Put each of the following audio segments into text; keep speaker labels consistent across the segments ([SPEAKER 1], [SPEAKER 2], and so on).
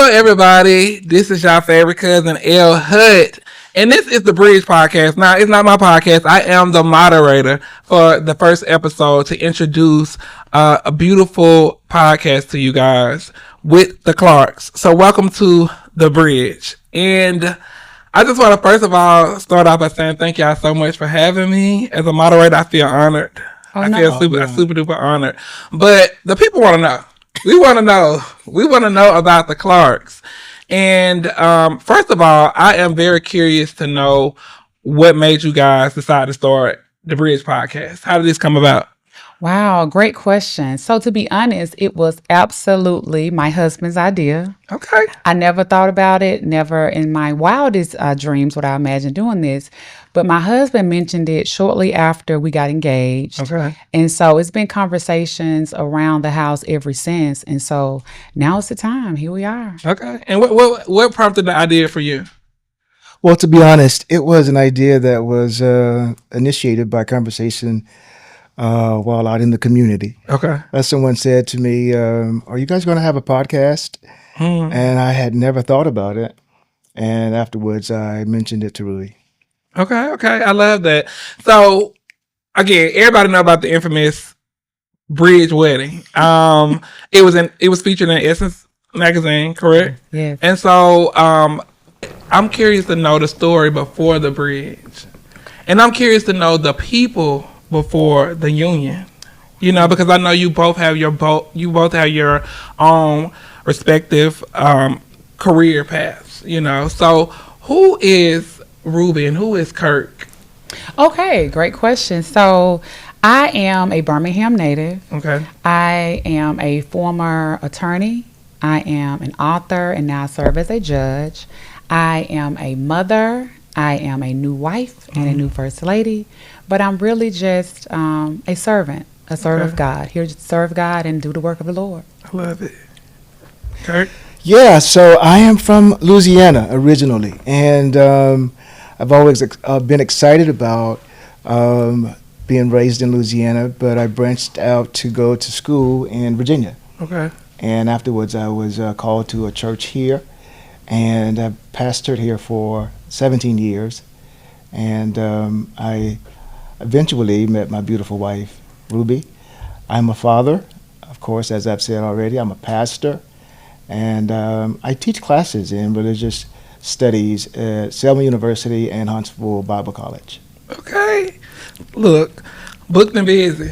[SPEAKER 1] Hello, everybody. This is your favorite cousin, L. Hut. And this is the Bridge Podcast. Now, it's not my podcast. I am the moderator for the first episode to introduce a beautiful podcast to you guys with the Clarks. So, welcome to the Bridge. And I just want to, first of all, start off by saying thank y'all so much for having me. As a moderator, I feel honored. I feel super duper honored. But the people want to know. We want to know about the Clarks. And first of all, I am very curious to know what made you guys decide to start the Bridge Podcast. How did this come about?
[SPEAKER 2] Wow, great question. So to be honest, it was absolutely my husband's idea.
[SPEAKER 1] Okay.
[SPEAKER 2] I never thought about it, never in my wildest dreams would I imagine doing this. But my husband mentioned it shortly after we got engaged.
[SPEAKER 1] Okay.
[SPEAKER 2] And so it's been conversations around the house ever since. And so now it's the time. Here we are.
[SPEAKER 1] Okay. And what prompted the idea for you?
[SPEAKER 3] Well, to be honest, it was an idea that was initiated by conversation while out in the community.
[SPEAKER 1] Okay.
[SPEAKER 3] Someone said to me, are you guys going to have a podcast? And I had never thought about it. And afterwards, I mentioned it to Rui.
[SPEAKER 1] Okay. I love that. So, again, everybody know about the infamous Bridge wedding. It was featured in Essence magazine, correct?
[SPEAKER 2] Yes.
[SPEAKER 1] And so, I'm curious to know the story before the bridge, and I'm curious to know the people before the union. You know, because I know you both have your own respective career paths. You know, so who is Ruby and who is Kirk?
[SPEAKER 2] Okay, great question. So I am a Birmingham native.
[SPEAKER 1] Okay.
[SPEAKER 2] I am a former attorney. I am an author, and now I serve as a judge. I am a mother. I am a new wife and a new first lady. But I'm really just a servant of God, here to serve God and do the work of the Lord.
[SPEAKER 1] I love it. Kirk?
[SPEAKER 3] Yeah, so I am from Louisiana originally. And I've always been excited about being raised in Louisiana, but I branched out to go to school in Virginia.
[SPEAKER 1] Okay.
[SPEAKER 3] And afterwards, I was called to a church here, and I pastored here for 17 years. And I eventually met my beautiful wife, Ruby. I'm a father, of course, as I've said already. I'm a pastor, and I teach classes in religious studies at Selma University and Huntsville Bible College.
[SPEAKER 1] Okay. Look, booked and busy.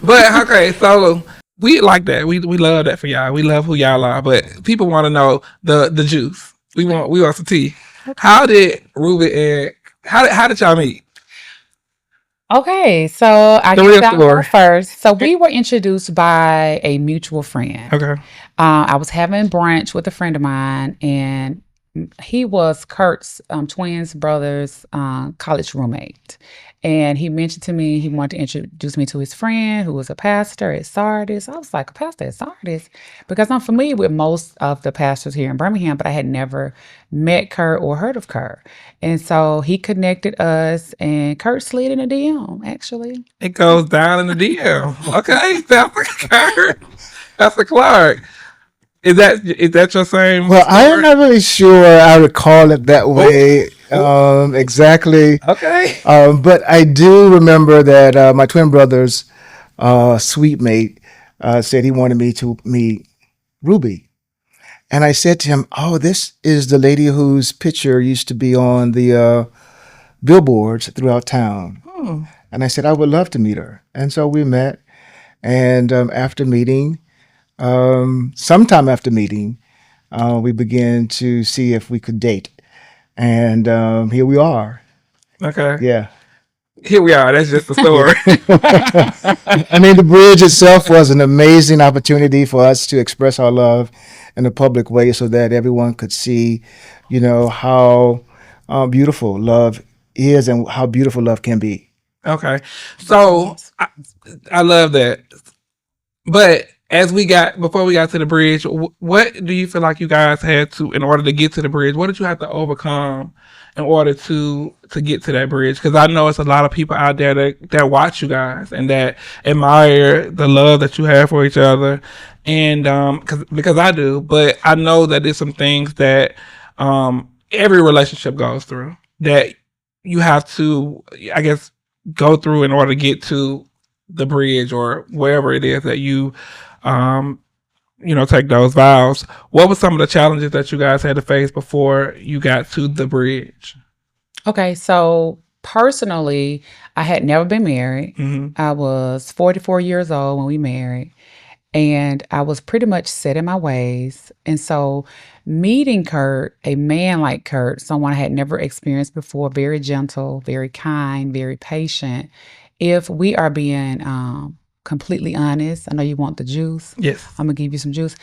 [SPEAKER 1] But okay, so we like that. We love that for y'all. We love who y'all are. But people want to know the juice. We want some tea. How did Ruby and how did y'all meet?
[SPEAKER 2] Okay, so I
[SPEAKER 1] The real
[SPEAKER 2] guess I'll
[SPEAKER 1] story.
[SPEAKER 2] go first. So we were introduced by a mutual friend.
[SPEAKER 1] Okay.
[SPEAKER 2] I was having brunch with a friend of mine, and he was Kurt's twins brother's college roommate. And he mentioned to me he wanted to introduce me to his friend who was a pastor at Sardis. I was like, a pastor at Sardis? Because I'm familiar with most of the pastors here in Birmingham, but I had never met Kurt or heard of Kurt. And so he connected us, and Kurt slid in a DM, actually.
[SPEAKER 1] It goes down in the DM. Okay. Pastor Kirk. Pastor Clark. Is that your same?
[SPEAKER 3] Well, I am
[SPEAKER 1] story?
[SPEAKER 3] not really sure I recall it that way exactly.
[SPEAKER 1] Okay.
[SPEAKER 3] But I do remember that my twin brother's suite mate said he wanted me to meet Ruby. And I said to him, oh, this is the lady whose picture used to be on the billboards throughout town. And I said, I would love to meet her. And so we met. And sometime after meeting, we began to see if we could date. And here we are.
[SPEAKER 1] Okay.
[SPEAKER 3] Yeah.
[SPEAKER 1] Here we are. That's just the story.
[SPEAKER 3] I mean, the bridge itself was an amazing opportunity for us to express our love in a public way so that everyone could see, you know, how beautiful love is and how beautiful love can be.
[SPEAKER 1] Okay. So I love that. But before we got to the bridge, what do you feel like you guys had to, in order to get to the bridge, what did you have to overcome in order to get to that bridge? Because I know it's a lot of people out there that watch you guys and that admire the love that you have for each other, and because I do, but I know that there's some things that every relationship goes through that you have to, I guess, go through in order to get to the bridge or wherever it is that you take those vows. What were some of the challenges that you guys had to face before you got to the bridge?
[SPEAKER 2] Okay, so personally, I had never been married. I was 44 years old when we married, and I was pretty much set in my ways. And so meeting Kurt, a man like Kurt, someone I had never experienced before, very gentle, very kind, very patient. If we are being completely honest, I know you want the juice.
[SPEAKER 1] Yes.
[SPEAKER 2] I'm going to give you some juice.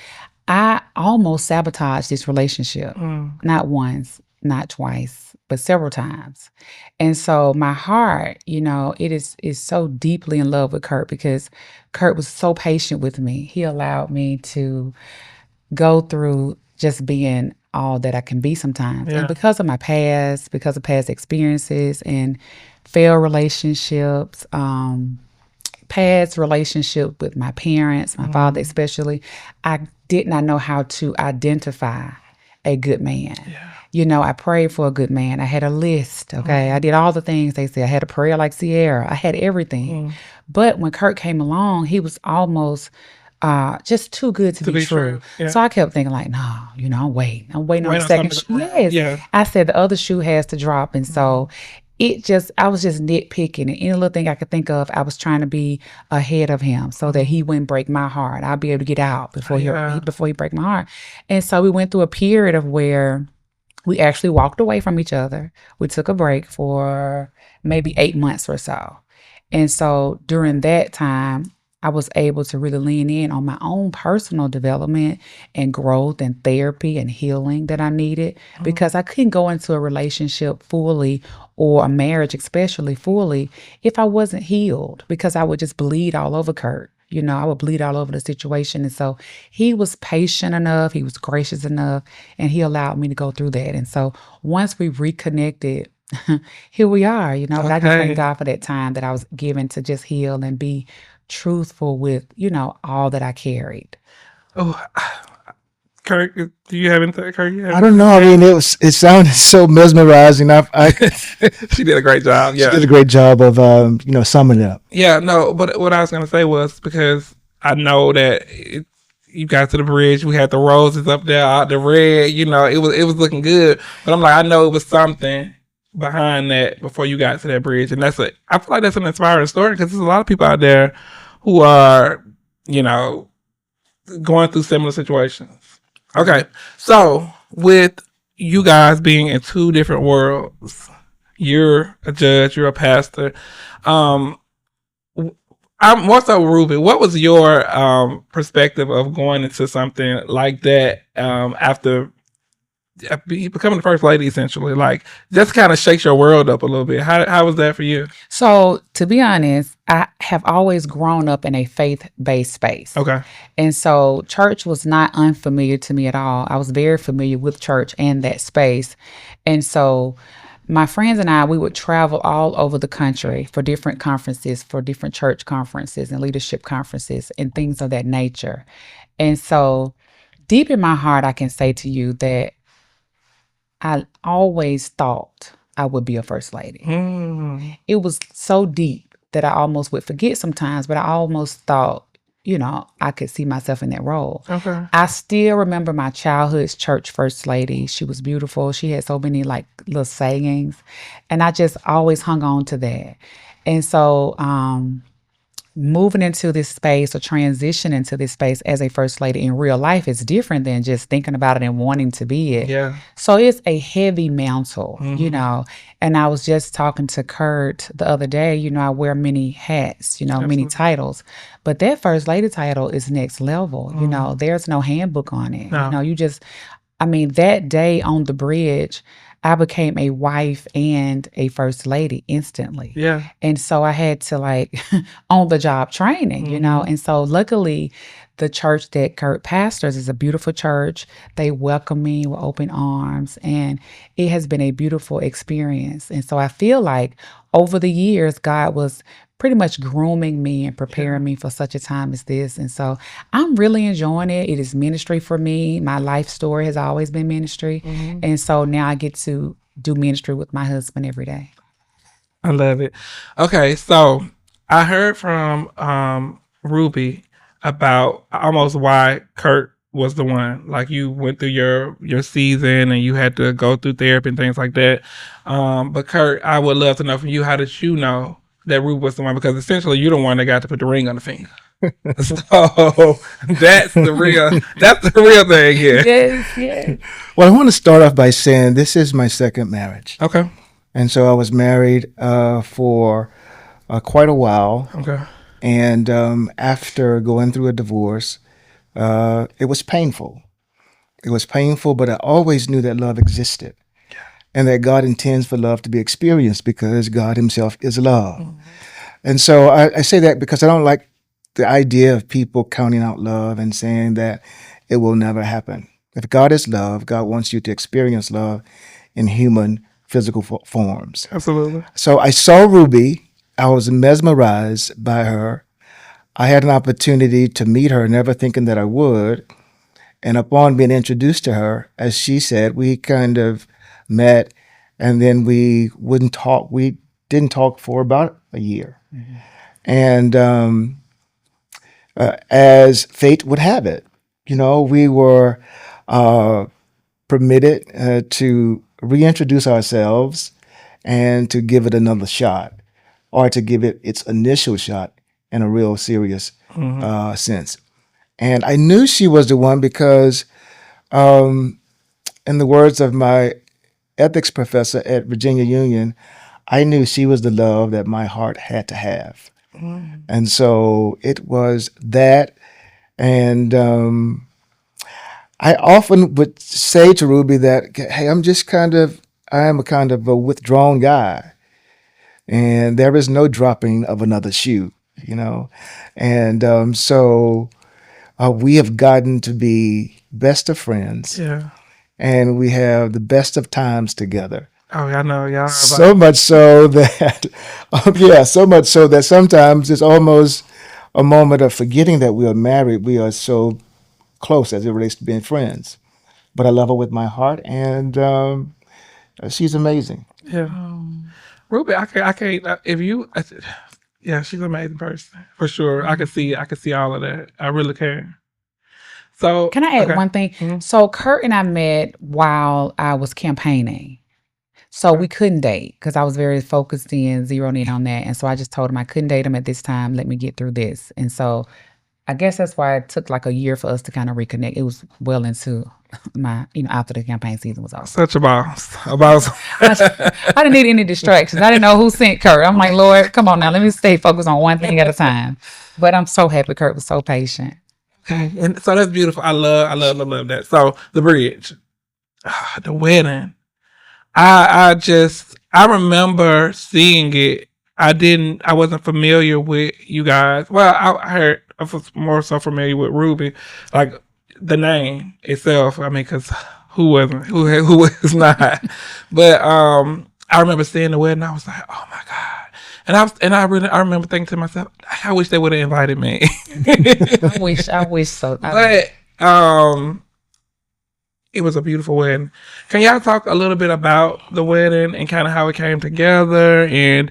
[SPEAKER 2] I almost sabotaged this relationship. Not once, not twice, but several times. And so my heart, it is so deeply in love with Kurt because Kurt was so patient with me. He allowed me to go through just being all that I can be sometimes.
[SPEAKER 1] Yeah.
[SPEAKER 2] And because of my past, because of past experiences and failed relationships, past relationship with my parents, my father especially, I did not know how to identify a good man. Yeah. I prayed for a good man. I had a list, okay? I did all the things they said. I had a prayer like Sierra. I had everything. But when Kurt came along, he was almost just too good to be true.
[SPEAKER 1] Yeah.
[SPEAKER 2] So I kept thinking like, no, I'm waiting on the second shoe. Yes.
[SPEAKER 1] Yeah.
[SPEAKER 2] I said the other shoe has to drop. And so I was just nitpicking, and any little thing I could think of, I was trying to be ahead of him so that he wouldn't break my heart. I'd be able to get out before he break my heart. And so we went through a period of where we actually walked away from each other. We took a break for maybe 8 months or so. And so during that time, I was able to really lean in on my own personal development and growth and therapy and healing that I needed because I couldn't go into a relationship fully or a marriage especially fully if I wasn't healed because I would just bleed all over Kurt. I would bleed all over the situation. And so he was patient enough, he was gracious enough, and he allowed me to go through that. And so once we reconnected, here we are, But I just thank God for that time that I was given to just heal and be truthful with, all that I carried.
[SPEAKER 1] Oh, Kurt, do you have anything? Kurt,
[SPEAKER 3] I don't know. I mean, it sounded so mesmerizing.
[SPEAKER 1] She did a great job. Yeah,
[SPEAKER 3] she did a great job of summing it up.
[SPEAKER 1] Yeah, no, but what I was gonna say was because I know that you got to the bridge, we had the roses up there, the red. It was looking good, but I'm like, I know it was something behind that before you got to that bridge, and I feel like that's an inspiring story because there's a lot of people out there who are, going through similar situations. Okay, so with you guys being in two different worlds, you're a judge, you're a pastor. I'm more so Ruby. What was your perspective of going into something like that after becoming the first lady, essentially? Like, just kind of shakes your world up a little bit. How was that for you?
[SPEAKER 2] So, to be honest, I have always grown up in a faith-based space.
[SPEAKER 1] Okay.
[SPEAKER 2] And so church was not unfamiliar to me at all. I was very familiar with church and that space. And so my friends and I, we would travel all over the country for different conferences, for different church conferences and leadership conferences and things of that nature. And so deep in my heart, I can say to you that I always thought I would be a first lady. It was so deep that I almost would forget sometimes, but I almost thought, I could see myself in that role.
[SPEAKER 1] Okay.
[SPEAKER 2] I still remember my childhood's church first lady. She was beautiful. She had so many little sayings, and I just always hung on to that. And so, moving into this space or transition into this space as a first lady in real life is different than just thinking about it and wanting to be it.
[SPEAKER 1] Yeah.
[SPEAKER 2] So it's a heavy mantle, and I was just talking to Kurt the other day, I wear many hats, many titles, but that first lady title is next level. There's no handbook on it.
[SPEAKER 1] No.
[SPEAKER 2] That day on the bridge, I became a wife and a first lady instantly.
[SPEAKER 1] Yeah.
[SPEAKER 2] And so I had to like on the job training, you know. And so luckily the church that Kurt pastors is a beautiful church. They welcome me with open arms, and it has been a beautiful experience. And so I feel like over the years, God was pretty much grooming me and preparing me for such a time as this. And so I'm really enjoying it. It is ministry for me. My life story has always been ministry. And so now I get to do ministry with my husband every day.
[SPEAKER 1] I love it. Okay, so I heard from Ruby about almost why Kurt was the one. Like you went through your season and you had to go through therapy and things like that. But Kurt, I would love to know from you, how did you know that Ruby was the one? Because essentially you're the one that got to put the ring on the finger. So that's the real thing here.
[SPEAKER 2] Yes, yes.
[SPEAKER 3] Well, I want to start off by saying this is my second marriage.
[SPEAKER 1] Okay.
[SPEAKER 3] And so I was married for quite a while.
[SPEAKER 1] Okay.
[SPEAKER 3] And after going through a divorce, it was painful. It was painful, but I always knew that love existed and that God intends for love to be experienced because God himself is love. And so I say that because I don't like the idea of people counting out love and saying that it will never happen. If God is love, God wants you to experience love in human physical forms.
[SPEAKER 1] Absolutely.
[SPEAKER 3] So I saw Ruby. I was mesmerized by her. I had an opportunity to meet her, never thinking that I would. And upon being introduced to her, as she said, we kind of met, and then we wouldn't talk. We didn't talk for about a year. And as fate would have it, we were permitted to reintroduce ourselves and to give it another shot, or to give it its initial shot in a real serious sense. And I knew she was the one because, in the words of my ethics professor at Virginia Union, I knew she was the love that my heart had to have. And so it was that. And I often would say to Ruby that, hey, I am a kind of a withdrawn guy. And there is no dropping of another shoe, And so we have gotten to be best of friends.
[SPEAKER 1] Yeah.
[SPEAKER 3] And we have the best of times together.
[SPEAKER 1] Oh, I know, y'all.
[SPEAKER 3] So much so that, so much so that sometimes it's almost a moment of forgetting that we are married. We are so close as it relates to being friends. But I love her with my heart, and she's amazing.
[SPEAKER 1] Yeah. Ruby, I can't. If you, yeah, she's an amazing person for sure. I can see all of that. I really can. So
[SPEAKER 2] Can I add one thing? So Kurt and I met while I was campaigning. So we couldn't date because I was very focused in, zeroing in on that. And so I just told him I couldn't date him at this time. Let me get through this. And so I guess that's why it took like a year for us to kind of reconnect. It was well into my, after the campaign season was over.
[SPEAKER 1] Such a boss. A boss.
[SPEAKER 2] I didn't need any distractions. I didn't know who sent Kurt. I'm like, Lord, come on now. Let me stay focused on one thing at a time. But I'm so happy Kurt was so patient.
[SPEAKER 1] Okay. And so that's beautiful. I love that. So the bridge, the wedding. I remember seeing it. I wasn't familiar with you guys. Well, I was more so familiar with Ruby, like the name itself. I mean, because who wasn't? Who was not? But I remember seeing the wedding. I was like, oh my God. And I remember thinking to myself, I wish they would have invited me.
[SPEAKER 2] I wish so.
[SPEAKER 1] But it was a beautiful wedding. Can y'all talk a little bit about the wedding and kind of how it came together, and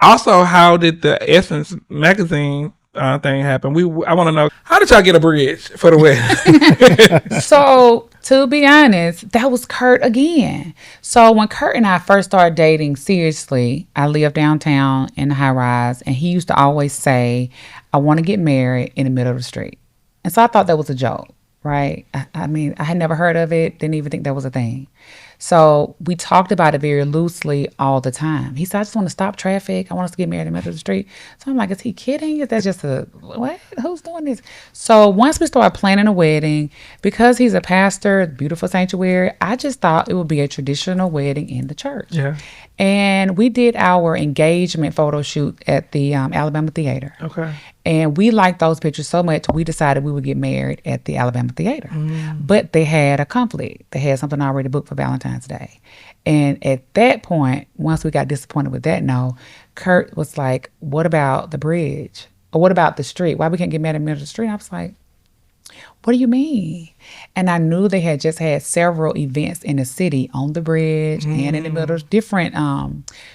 [SPEAKER 1] also how did the Essence magazine thing happen? I want to know, how did y'all get a bridge for the wedding?
[SPEAKER 2] So to be honest, that was Kurt again. So when Kurt and I first started dating seriously, I lived downtown in the high rise, and he used to always say, I want to get married in the middle of the street. And so I thought that was a joke. Right. I mean, I had never heard of it. Didn't even think that was a thing. So we talked about it very loosely all the time. He said, I just want to stop traffic. I want us to get married in the middle of the street. So I'm like, is he kidding? Is that just a, what? Who's doing this? So once we started planning a wedding, because he's a pastor, beautiful sanctuary, I just thought it would be a traditional wedding in the church.
[SPEAKER 1] Yeah.
[SPEAKER 2] And we did our engagement photo shoot at the Alabama Theater.
[SPEAKER 1] Okay.
[SPEAKER 2] And we liked those pictures so much, we decided we would get married at the Alabama Theater. But they had a conflict. They had something already booked for Valentine's Day. And at that point, once we got disappointed with that, no, Kurt was like, what about the bridge? Or what about the street? Why we can't get married in the middle of the street? I was like, what do you mean? And I knew they had just had several events in the city on the bridge and in the middle. Different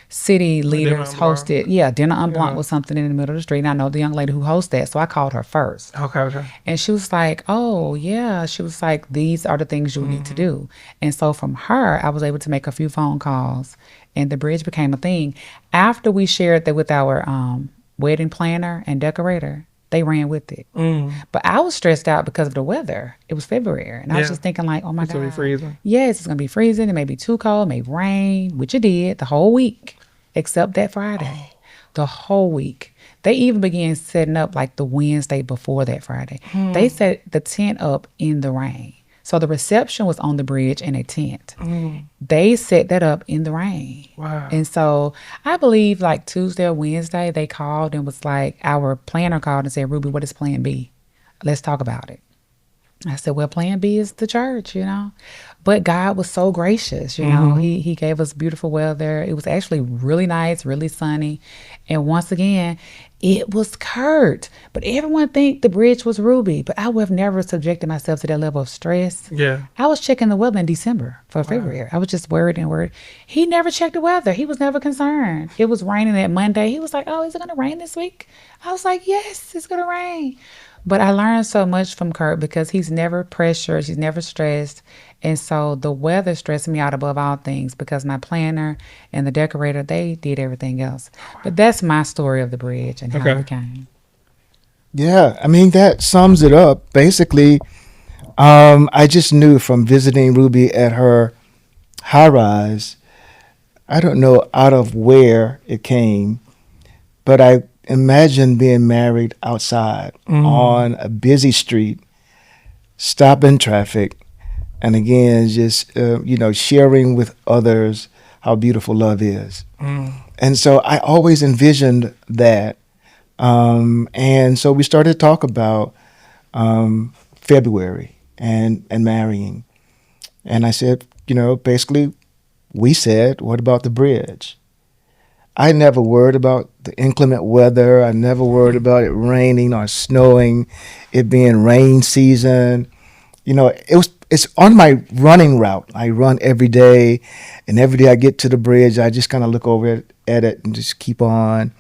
[SPEAKER 2] city leaders hosted. Yeah, dinner en blanc was something in the middle of the street. And I know the young lady who hosts that, so I called her first.
[SPEAKER 1] Okay.
[SPEAKER 2] And she was like, oh, yeah. She was like, these are the things you need to do. And so from her, I was able to make a few phone calls, and the bridge became a thing. After we shared that with our wedding planner and decorator, they ran with it. But I was stressed out because of the weather. It was February. And I was just thinking like, oh my God.
[SPEAKER 1] It's going to be freezing.
[SPEAKER 2] Yes, it's going to be freezing. It may be too cold. It may rain, which it did the whole week, except that Friday. The whole week. They even began setting up like the Wednesday before that Friday. They set the tent up in the rain. So the reception was on the bridge in a tent. They set that up in the rain.
[SPEAKER 1] Wow.
[SPEAKER 2] And so I believe like Tuesday or Wednesday, they called and was like, our planner called and said, Ruby, what is plan B? Let's talk about it. I said, well, plan B is the church, you know. But God was so gracious, you know. He gave us beautiful weather. It was actually really nice, really sunny. And once again, it was Kurt. But everyone think the bridge was Ruby. But I would have never subjected myself to that level of stress.
[SPEAKER 1] Yeah.
[SPEAKER 2] I was checking the weather in December for February. I was just worried and worried. He never checked the weather. He was never concerned. It was raining that Monday. He was like, oh, is it going to rain this week? I was like, yes, it's going to rain. But I learned so much from Kurt because he's never pressured. He's never stressed. And so the weather stressed me out above all things because my planner and the decorator, they did everything else. But that's my story of the bridge and how it came.
[SPEAKER 3] Yeah, I mean, that sums it up. Basically, I just knew from visiting Ruby at her high rise, I don't know out of where it came, but I imagine being married outside on a busy street, stopping traffic, and again, just, sharing with others how beautiful love is. And so I always envisioned that. And so we started to talk about February and marrying. And I said, basically, we said, what about the bridge? I never worried about the inclement weather. I never worried about it raining or snowing, it being rain season. It's on my running route. I run every day, and every day I get to the bridge, I just kind of look over at it and just keep on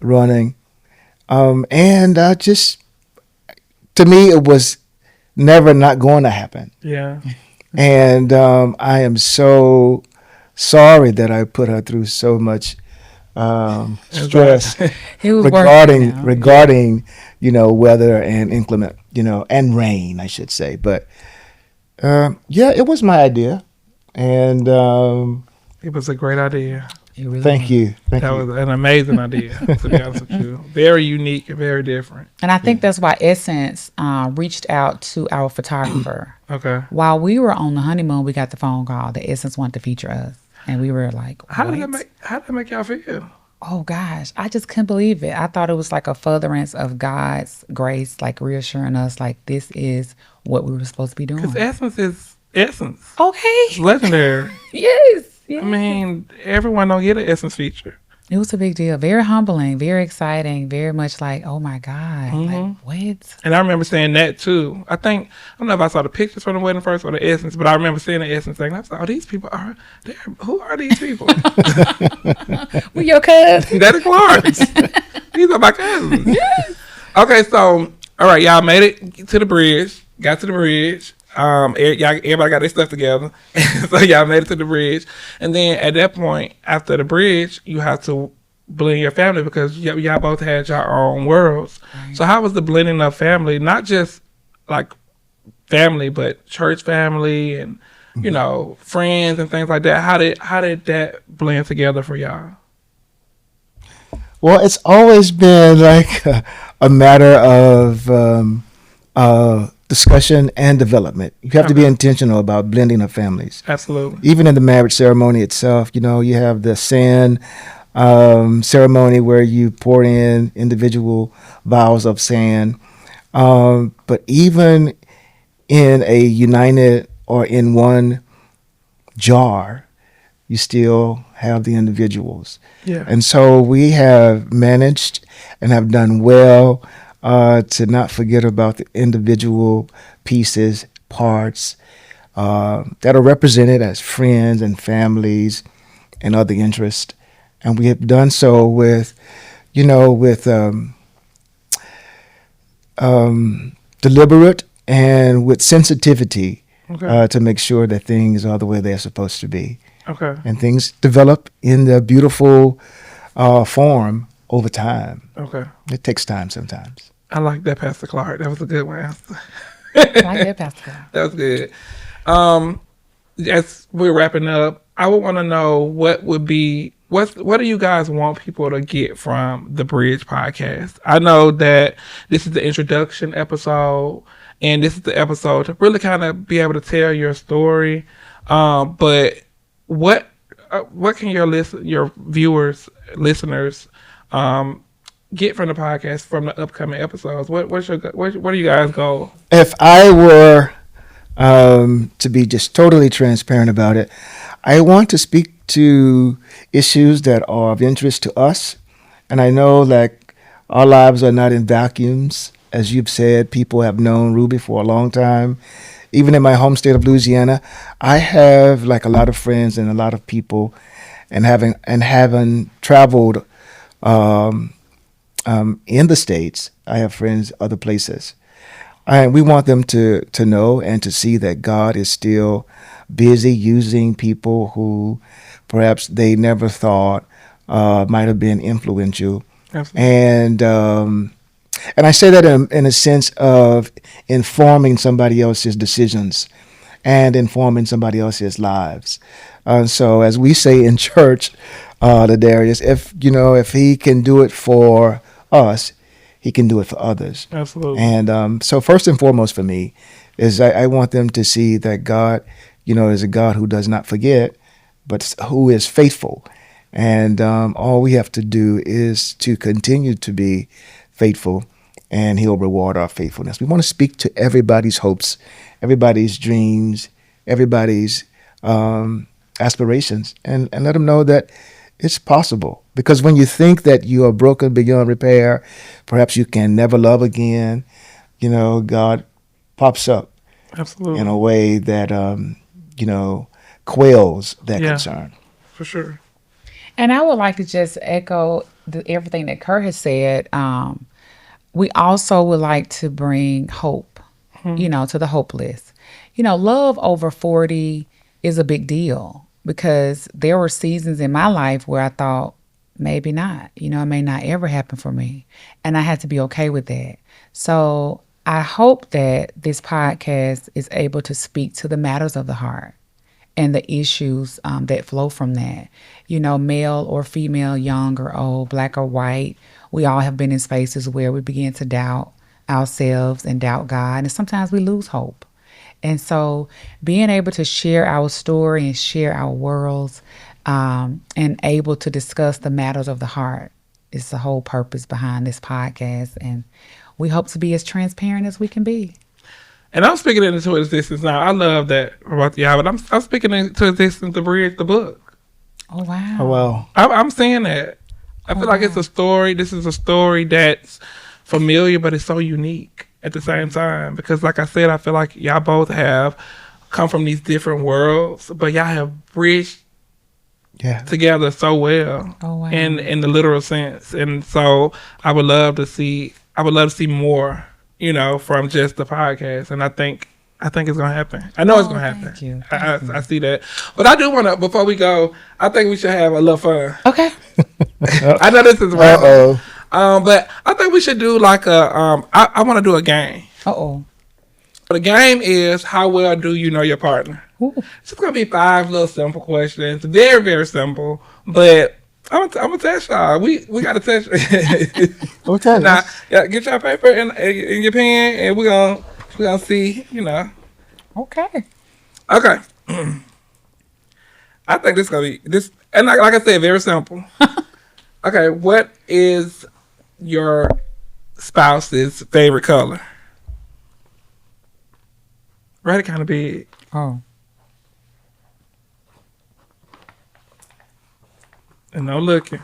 [SPEAKER 3] running. And I just, to me, it was never not going to happen.
[SPEAKER 1] Yeah.
[SPEAKER 3] And I am so sorry that I put her through so much stress regarding weather and inclement, and rain, I should say. But it was my idea, and
[SPEAKER 1] it was a great idea.
[SPEAKER 2] Really
[SPEAKER 3] thank you.
[SPEAKER 1] That was an amazing idea, to be honest with you. Very unique and very different.
[SPEAKER 2] And I think that's why Essence reached out to our photographer.
[SPEAKER 1] Okay.
[SPEAKER 2] While we were on the honeymoon, we got the phone call that Essence wanted to feature us. And we were like,
[SPEAKER 1] how did that make y'all feel?
[SPEAKER 2] Oh, gosh. I just couldn't believe it. I thought it was like a furtherance of God's grace, like reassuring us, like this is what we were supposed to be doing.
[SPEAKER 1] Because Essence is Essence.
[SPEAKER 2] Okay.
[SPEAKER 1] It's legendary.
[SPEAKER 2] Yes.
[SPEAKER 1] I mean, everyone don't get an Essence feature.
[SPEAKER 2] It was a big deal. Very humbling, very exciting, very much like, oh my God, like what?
[SPEAKER 1] And I remember saying that too. I don't know if I saw the pictures from the wedding first or the Essence, but I remember seeing the Essence thing. I was like, oh, these people who are these people?
[SPEAKER 2] We your cousins.
[SPEAKER 1] That is Clark's. These are my cousins.
[SPEAKER 2] Yes.
[SPEAKER 1] Okay, so, all right, y'all made it to the bridge, got to the bridge. Everybody got their stuff together. So y'all made it to the bridge. And then at that point, after the bridge, you have to blend your family because y'all both had your own worlds. Right. So how was the blending of family? Not just like family, but church family and you know, friends and things like that. How did that blend together for y'all?
[SPEAKER 3] Well, it's always been like a matter of discussion and development. You have to be
[SPEAKER 1] Okay.
[SPEAKER 3] intentional about blending of families.
[SPEAKER 1] Absolutely.
[SPEAKER 3] Even in the marriage ceremony itself, you know, you have the sand ceremony where you pour in individual vials of sand. But even in a united or in one jar, you still have the individuals.
[SPEAKER 1] Yeah.
[SPEAKER 3] And so we have managed and have done well to not forget about the individual pieces, parts that are represented as friends and families and other interests. And we have done so with, you know, with deliberate and with sensitivity
[SPEAKER 1] Okay.
[SPEAKER 3] to make sure that things are the way they're supposed to be.
[SPEAKER 1] Okay.
[SPEAKER 3] And things develop in the beautiful form over time.
[SPEAKER 1] Okay.
[SPEAKER 3] It takes time sometimes.
[SPEAKER 1] I like that, Pastor Clark. That was a good one.
[SPEAKER 2] I like that, Pastor.
[SPEAKER 1] That was good. As we're wrapping up, I would want to know what do you guys want people to get from the Bridge podcast? I know that this is the introduction episode, and this is the episode to really kind of be able to tell your story. But what can your viewers, listeners, get from the podcast from the upcoming episodes? What are you guys' goal?
[SPEAKER 3] If I were to be just totally transparent about it, I want to speak to issues that are of interest to us. And I know like our lives are not in vacuums. As you've said, people have known Ruby for a long time. Even in my home state of Louisiana, I have like a lot of friends and a lot of people, and having traveled in the States, I have friends other places. And we want them to know and to see that God is still busy using people who perhaps they never thought might have been influential.
[SPEAKER 1] Absolutely.
[SPEAKER 3] And I say that in a sense of informing somebody else's decisions and informing somebody else's lives. So as we say in church, the Darius, if he can do it for us, he can do it for others.
[SPEAKER 1] Absolutely.
[SPEAKER 3] And so first and foremost for me is I want them to see that God, is a God who does not forget, but who is faithful. And all we have to do is to continue to be faithful, and he'll reward our faithfulness. We want to speak to everybody's hopes, everybody's dreams, everybody's aspirations, and let them know that it's possible. Because when you think that you are broken beyond repair, perhaps you can never love again, God pops up
[SPEAKER 1] Absolutely.
[SPEAKER 3] in a way that, quells that
[SPEAKER 1] Yeah.
[SPEAKER 3] concern.
[SPEAKER 1] For sure.
[SPEAKER 2] And I would like to just echo everything that Kurt has said. We also would like to bring hope, to the hopeless. Love over 40 is a big deal, because there were seasons in my life where I thought, maybe not, it may not ever happen for me. And I had to be okay with that. So I hope that this podcast is able to speak to the matters of the heart and the issues that flow from that. Male or female, young or old, black or white, we all have been in spaces where we begin to doubt ourselves and doubt God. And sometimes we lose hope. And so being able to share our story and share our worlds and able to discuss the matters of the heart is the whole purpose behind this podcast. And we hope to be as transparent as we can be.
[SPEAKER 1] And I'm speaking into existence now. I love that about the album. I'm speaking into existence, The Bridge, the book.
[SPEAKER 2] Oh, wow.
[SPEAKER 3] Oh, wow.
[SPEAKER 1] I'm saying that. I feel like it's a story. This is a story that's familiar, but it's so unique at the same time. Because like I said, I feel like y'all both have come from these different worlds, but y'all have bridged together so well.
[SPEAKER 2] Oh, wow.
[SPEAKER 1] In the literal sense. And so I would love to see more, from just the podcast. And I think it's gonna happen. I know it's gonna happen.
[SPEAKER 2] Thank you.
[SPEAKER 1] I see that. But I do wanna, before we go, I think we should have a little fun.
[SPEAKER 2] Okay.
[SPEAKER 1] I know this is random.
[SPEAKER 3] Uh-oh.
[SPEAKER 1] But I think we should do like I wanna do a game.
[SPEAKER 2] Uh-oh.
[SPEAKER 1] The game is, how well do you know your partner? It's just gonna be 5 little simple questions. Very, very simple. But I'm gonna test y'all. We gotta test.
[SPEAKER 3] Okay.
[SPEAKER 1] Now, yeah, get your paper and your pen, and we're gonna see.
[SPEAKER 2] Okay.
[SPEAKER 1] Okay. I think this is gonna be this, and like I said, very simple. Okay, what is your spouse's favorite color? Right, it kind of big.
[SPEAKER 2] Oh.
[SPEAKER 1] And no looking.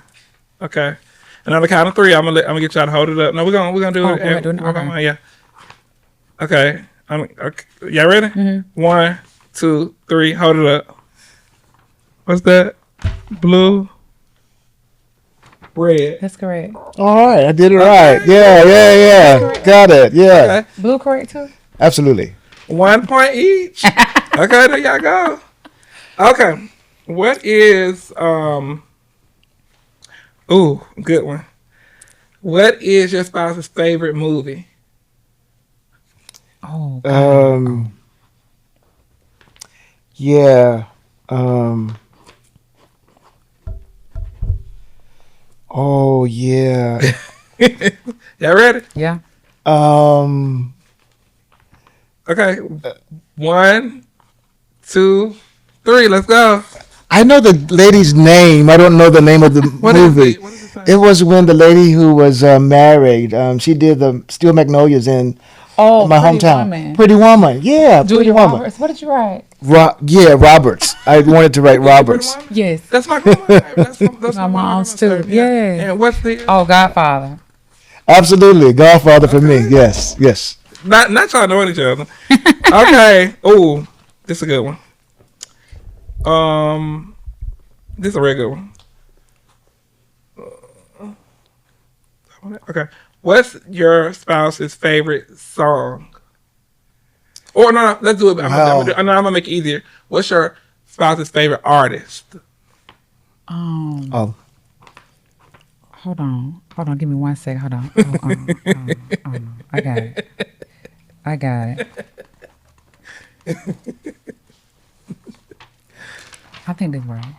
[SPEAKER 1] Okay. And on the count of 3, I'm gonna get y'all to hold it up. No, we're gonna do it.
[SPEAKER 2] Okay.
[SPEAKER 1] Yeah. Okay. Okay. Y'all ready?
[SPEAKER 2] Mm-hmm.
[SPEAKER 1] 1, 2, 3. Hold it up. What's that? Blue. Red.
[SPEAKER 2] That's correct.
[SPEAKER 3] All right, I did it right. Yeah. Got it. Yeah,
[SPEAKER 1] Okay.
[SPEAKER 2] Blue correct too?
[SPEAKER 3] absolutely.
[SPEAKER 1] 1 point each. Okay, there y'all go. Okay. What is ooh, good one. What is your spouse's favorite movie?
[SPEAKER 2] Oh.
[SPEAKER 3] Yeah. Oh yeah.
[SPEAKER 1] Y'all ready?
[SPEAKER 2] Yeah.
[SPEAKER 1] Okay. 1, 2, 3. Let's go.
[SPEAKER 3] I know the lady's name. I don't know the name of the
[SPEAKER 1] What is
[SPEAKER 3] movie.
[SPEAKER 1] it? What is it?
[SPEAKER 3] It was when the lady who was married. She did the Steel Magnolias in
[SPEAKER 2] Oh,
[SPEAKER 3] my
[SPEAKER 2] Pretty
[SPEAKER 3] hometown.
[SPEAKER 2] Woman.
[SPEAKER 3] Pretty Woman. Yeah,
[SPEAKER 2] Julia
[SPEAKER 3] Pretty Woman.
[SPEAKER 2] Roberts. What did you write?
[SPEAKER 3] Yeah, Roberts. I wanted to write Roberts.
[SPEAKER 1] Pretty Woman?
[SPEAKER 2] Yes.
[SPEAKER 1] That's my grandma. That's
[SPEAKER 2] My mom's too. Yeah.
[SPEAKER 1] And what's the
[SPEAKER 2] Oh, Godfather.
[SPEAKER 3] Absolutely, Godfather for me. Yes.
[SPEAKER 1] not y'all knowing each other. Okay. Ooh, this is a good one. This is a regular one. Okay. What's your spouse's favorite song? Or no, let's do it. I'm gonna make it easier. What's your spouse's favorite artist?
[SPEAKER 3] Oh,
[SPEAKER 2] Hold on. Give me 1 second. Hold on. I got it. I think that's right.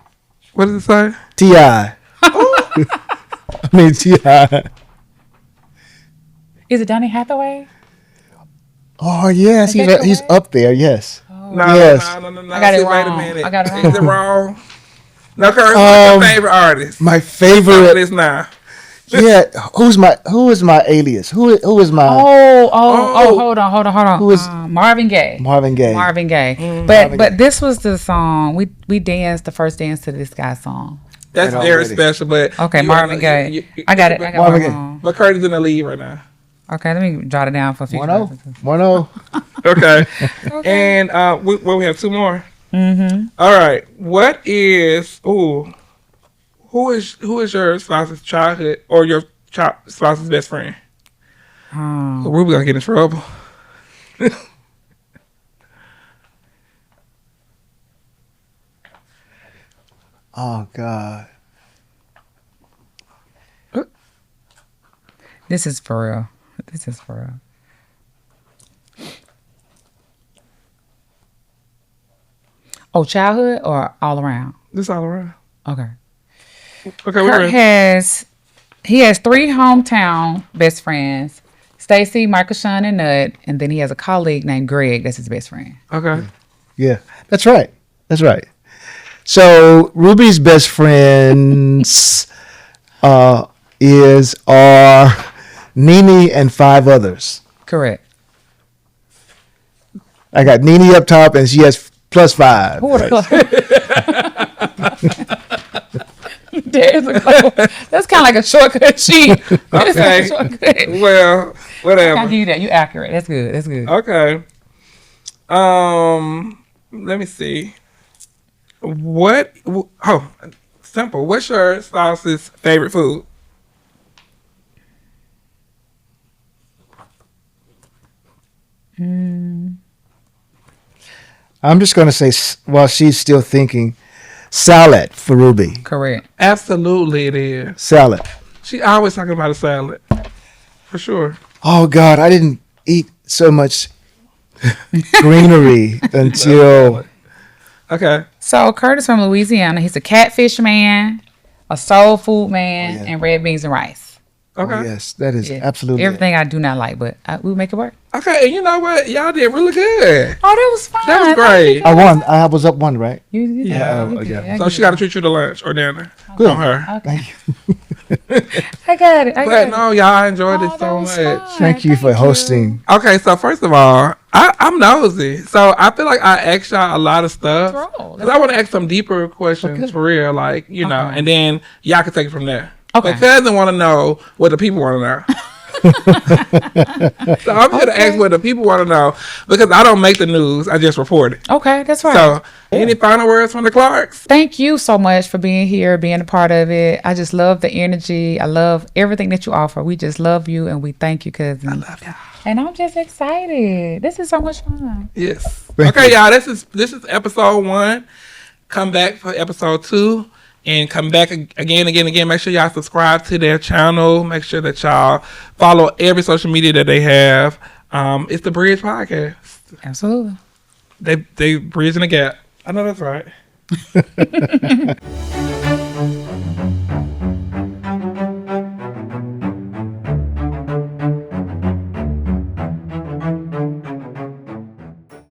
[SPEAKER 1] What does it say?
[SPEAKER 3] T.I. I mean T.I.
[SPEAKER 2] Is it Donny Hathaway?
[SPEAKER 3] Oh yes,
[SPEAKER 2] Is that
[SPEAKER 3] he's
[SPEAKER 2] correct?
[SPEAKER 3] up there. Yes.
[SPEAKER 1] No,
[SPEAKER 3] Yes.
[SPEAKER 1] no.
[SPEAKER 2] I got it
[SPEAKER 1] Wait a
[SPEAKER 2] wrong.
[SPEAKER 1] minute.
[SPEAKER 2] I got it
[SPEAKER 1] Is it wrong? No, Kurt, what's your favorite artist?
[SPEAKER 3] My
[SPEAKER 1] It
[SPEAKER 3] favorite.
[SPEAKER 1] is now.
[SPEAKER 3] Yeah. Who is my alias? Who is my
[SPEAKER 2] Hold on.
[SPEAKER 3] Who is-
[SPEAKER 2] Marvin Gaye?
[SPEAKER 3] Marvin Gaye?
[SPEAKER 2] Marvin Gaye.
[SPEAKER 3] Marvin
[SPEAKER 2] But
[SPEAKER 3] Gaye.
[SPEAKER 2] this was the song we danced the first dance to this guy's song.
[SPEAKER 1] That's
[SPEAKER 3] Right
[SPEAKER 1] very
[SPEAKER 3] already.
[SPEAKER 1] special, but
[SPEAKER 2] Okay,
[SPEAKER 1] you-
[SPEAKER 2] Marvin Gaye. I got it. I got
[SPEAKER 3] Marvin
[SPEAKER 2] it
[SPEAKER 3] Gaye.
[SPEAKER 2] wrong.
[SPEAKER 1] But Kurt is in the lead right now.
[SPEAKER 2] Okay, let me jot it down for future
[SPEAKER 3] 1-0.
[SPEAKER 2] references.
[SPEAKER 3] 1-0.
[SPEAKER 1] Okay. And we have 2 more.
[SPEAKER 2] Mm-hmm.
[SPEAKER 1] All right. What is who is your spouse's childhood or your spouse's best friend? Ruby gonna get in trouble.
[SPEAKER 3] Oh God.
[SPEAKER 2] This is for real. Oh, childhood or all around?
[SPEAKER 1] This all around.
[SPEAKER 2] Okay.
[SPEAKER 1] Okay, we're
[SPEAKER 2] Kurt
[SPEAKER 1] ready.
[SPEAKER 2] has 3 hometown best friends: Stacy, Michael, Sean, and Nut, and then he has a colleague named Greg. That's his best friend.
[SPEAKER 1] Okay.
[SPEAKER 3] Yeah, that's right. So Ruby's best friends are Nene and 5 others.
[SPEAKER 2] Correct.
[SPEAKER 3] I got Nene up top, and she has plus 5.
[SPEAKER 2] Who would have There's a couple. That's kind of like a shortcut sheet. It's like
[SPEAKER 1] Okay.
[SPEAKER 2] a shortcut.
[SPEAKER 1] Well,
[SPEAKER 2] I'll
[SPEAKER 1] whatever.
[SPEAKER 2] give you that. You accurate. That's good.
[SPEAKER 1] Okay. Let me see. Simple. What's your spouse's favorite food?
[SPEAKER 3] I'm just going to say, while she's still thinking, salad for Ruby.
[SPEAKER 2] Correct.
[SPEAKER 1] Absolutely, it is.
[SPEAKER 3] Salad.
[SPEAKER 1] She always talking about a salad. For sure.
[SPEAKER 3] Oh God, I didn't eat so much greenery until
[SPEAKER 1] Okay.
[SPEAKER 2] So Curtis from Louisiana. He's a catfish man, a soul food man,
[SPEAKER 3] Oh, yeah.
[SPEAKER 2] and red beans and rice.
[SPEAKER 1] Okay.
[SPEAKER 3] Oh, yes, that is
[SPEAKER 2] Yeah.
[SPEAKER 3] absolutely
[SPEAKER 2] Everything I do not like, but we make it work.
[SPEAKER 1] Okay, and you know what? Y'all did really good.
[SPEAKER 2] Oh, that was fun.
[SPEAKER 1] That was
[SPEAKER 2] Thank
[SPEAKER 1] great.
[SPEAKER 2] you.
[SPEAKER 3] I won. I was up one, right?
[SPEAKER 2] You did.
[SPEAKER 1] Yeah.
[SPEAKER 2] You did.
[SPEAKER 3] yeah.
[SPEAKER 2] I
[SPEAKER 1] So
[SPEAKER 2] get
[SPEAKER 1] she
[SPEAKER 2] it.
[SPEAKER 1] got to treat you to lunch or dinner.
[SPEAKER 3] Good.
[SPEAKER 1] On her.
[SPEAKER 2] Okay.
[SPEAKER 3] Thank you.
[SPEAKER 2] I got it. I
[SPEAKER 1] But
[SPEAKER 2] got it.
[SPEAKER 1] no, y'all, I enjoyed
[SPEAKER 2] Oh,
[SPEAKER 1] it
[SPEAKER 2] that
[SPEAKER 1] so
[SPEAKER 2] was
[SPEAKER 1] much.
[SPEAKER 2] fun.
[SPEAKER 3] Thank you for hosting.
[SPEAKER 1] Okay, so first of all, I'm nosy. So I feel like I asked y'all a lot of stuff.
[SPEAKER 2] Roll.
[SPEAKER 1] Because I want to ask some deeper questions
[SPEAKER 3] Okay.
[SPEAKER 1] for real, like, you know,
[SPEAKER 2] Okay.
[SPEAKER 1] and then y'all can take it from there.
[SPEAKER 2] Okay.
[SPEAKER 1] But cousin want to know what the people want to know. So I'm here to ask
[SPEAKER 2] Okay.
[SPEAKER 1] what the people want to know because I don't make the news. I just report it.
[SPEAKER 2] Okay, that's right.
[SPEAKER 1] So any final words from the Clarks?
[SPEAKER 2] Thank you so much for being here, being a part of it. I just love the energy. I love everything that you offer. We just love you and we thank you, cousin.
[SPEAKER 1] I love y'all.
[SPEAKER 2] And I'm just excited. This is so much fun.
[SPEAKER 1] Yes.
[SPEAKER 3] Thank
[SPEAKER 1] Okay,
[SPEAKER 3] you.
[SPEAKER 1] y'all. This is episode 1. Come back for episode 2. And come back again. Make sure y'all subscribe to their channel. Make sure that y'all follow every social media that they have. It's the Bridge Podcast.
[SPEAKER 2] Absolutely.
[SPEAKER 1] They bridging the gap. I know that's right.